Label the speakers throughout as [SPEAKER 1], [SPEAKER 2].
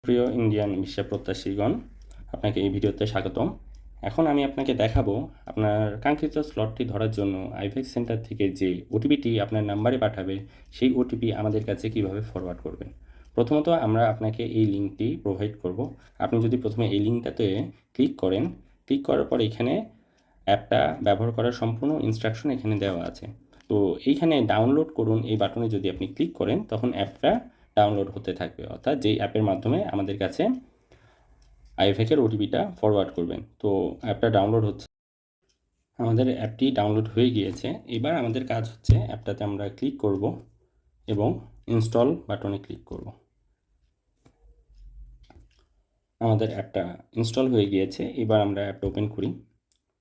[SPEAKER 1] প্রিয় Indian visa প্রত্যাশীগণ, আপনাকে এই ভিডিওতে স্বাগতম। এখন আমি আপনাকে দেখাবো আপনার কাঙ্ক্ষিত স্লটটি ধরার জন্য আইভেক্স সেন্টার থেকে যে ওটিপিটি আপনার নাম্বারে পাঠাবে সেই ওটিপি আমাদের কাছে কিভাবে ফরওয়ার্ড করবেন। প্রথমত আমরা আপনাকে এই লিঙ্কটি প্রোভাইড করব। আপনি যদি প্রথমে এই লিঙ্কটাতে ক্লিক করার পর এখানে অ্যাপটা ব্যবহার করার সম্পূর্ণ ইনস্ট্রাকশন এখানে দেওয়া আছে। তো এইখানে ডাউনলোড করুন এই বাটনে যদি আপনি ক্লিক করেন তখন অ্যাপটা ডাউনলোড হতে থাকবে, অর্থাৎ যেই অ্যাপের মাধ্যমে আমাদের কাছে আইভেকের ওটিপিটা ফরওয়ার্ড করবেন। তো অ্যাপটা ডাউনলোড হচ্ছে, আমাদের অ্যাপটি ডাউনলোড হয়ে গিয়েছে। এবার আমাদের কাজ হচ্ছে অ্যাপটাতে আমরা ক্লিক করব এবং ইনস্টল বাটনে ক্লিক করব। আমাদের অ্যাপটা ইনস্টল হয়ে গিয়েছে। এবার আমরা অ্যাপটা ওপেন করি।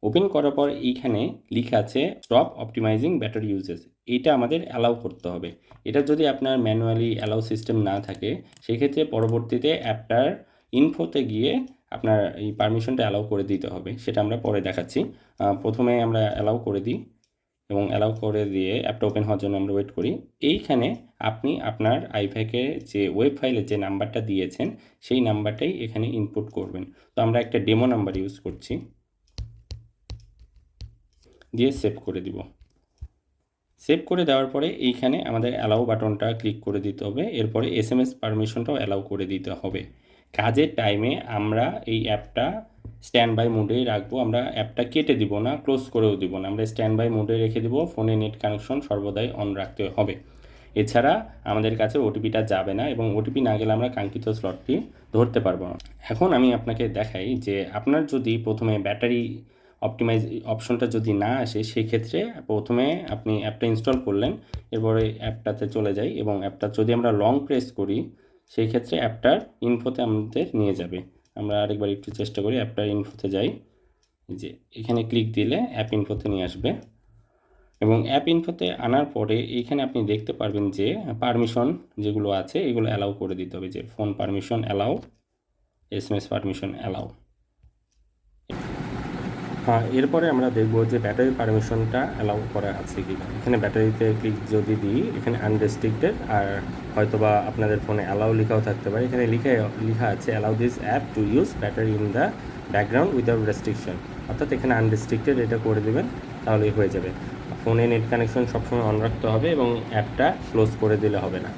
[SPEAKER 1] ওপেন করার পর এইখানে লেখা আছে স্টপ অপটিমাইজিং ব্যাটারি ইউজেস। এটা আমাদের অ্যালাউ করতে হবে। এটা যদি আপনার ম্যানুয়ালি অ্যালাউ সিস্টেম না থাকে সেক্ষেত্রে পরবর্তীতে অ্যাপটার ইনফোতে গিয়ে আপনার এই পারমিশনটা অ্যালাউ করে দিতে হবে। সেটা আমরা পরে দেখাচ্ছি। প্রথমে আমরা অ্যালাউ করে দিই এবং অ্যালাউ করে দিয়ে অ্যাপটা ওপেন হওয়ার জন্য আমরা ওয়েট করি। এইখানে আপনি আপনার আইভ্যাকের যে ওয়েব ফাইলে যে নাম্বারটা দিয়েছেন সেই নাম্বারটাই এখানে ইনপুট করবেন। তো আমরা একটা ডেমো নাম্বার ইউজ করছি, দিয়ে সেভ করে দিব। সেভ করে দেওয়ার পরে এইখানে আমাদের অ্যালাউ বাটনটা ক্লিক করে দিতে হবে। এরপরে এসএমএস পারমিশনটাও অ্যালাউ করে দিতে হবে। কাজের টাইমে আমরা এই অ্যাপটা স্ট্যান্ড বাই মোডেই রাখবো। আমরা অ্যাপটা কেটে দিব না, ক্লোজ করেও দিব না, আমরা স্ট্যান্ড বাই মোডে রেখে দিব। ফোনে নেট কানেকশন সর্বদাই অন রাখতে হবে। এছাড়া আমাদের কাছে ওটিপিটা যাবে না এবং ওটিপি না গেলে আমরা কাঙ্ক্ষিত স্লটটি ধরতে পারবো না। এখন আমি আপনাকে দেখাই যে আপনার যদি প্রথমে ব্যাটারি অপটিমাইজ অপশনটা যদি না আসে সেক্ষেত্রে প্রথমে আপনি অ্যাপটা ইনস্টল করলেন, এরপরে অ্যাপটাতে চলে যাই এবং অ্যাপটা যদি আমরা লং প্রেস করি সেই ক্ষেত্রে অ্যাপটার ইনফোতে আমাদের নিয়ে যাবে। আমরা আরেকবার একটু চেষ্টা করি, অ্যাপটার ইনফোতে যাই, যে এখানে ক্লিক দিলে অ্যাপ ইনফোতে নিয়ে আসবে এবং অ্যাপ ইনফোতে আনার পরে এইখানে আপনি দেখতে পারবেন যে পারমিশন যেগুলো আছে এগুলো অ্যালাউ করে দিতে হবে, যে phone permission allow, SMS permission allow. এরপরে আমরা দেখব যে ব্যাটারি পারমিশনটা অ্যালাউ করা আছে কি না। এখানে ব্যাটারিতে ক্লিক যদি দিই এখানে আনরেস্ট্রিক্টেড, আর হয়তোবা আপনাদের ফোনে অ্যালাউ লেখাও থাকতে পারে। এখানে লেখা আছে allow this app to use battery in the background without restriction, অর্থাৎ এখানে আনরেস্ট্রিক্টেড এটা করে দেবেন, তাহলেই হয়ে যাবে। ফোনে নেট কানেকশন সবসময় অন রাখতে হবে এবং অ্যাপটা ক্লোজ করে দিলে হবে না।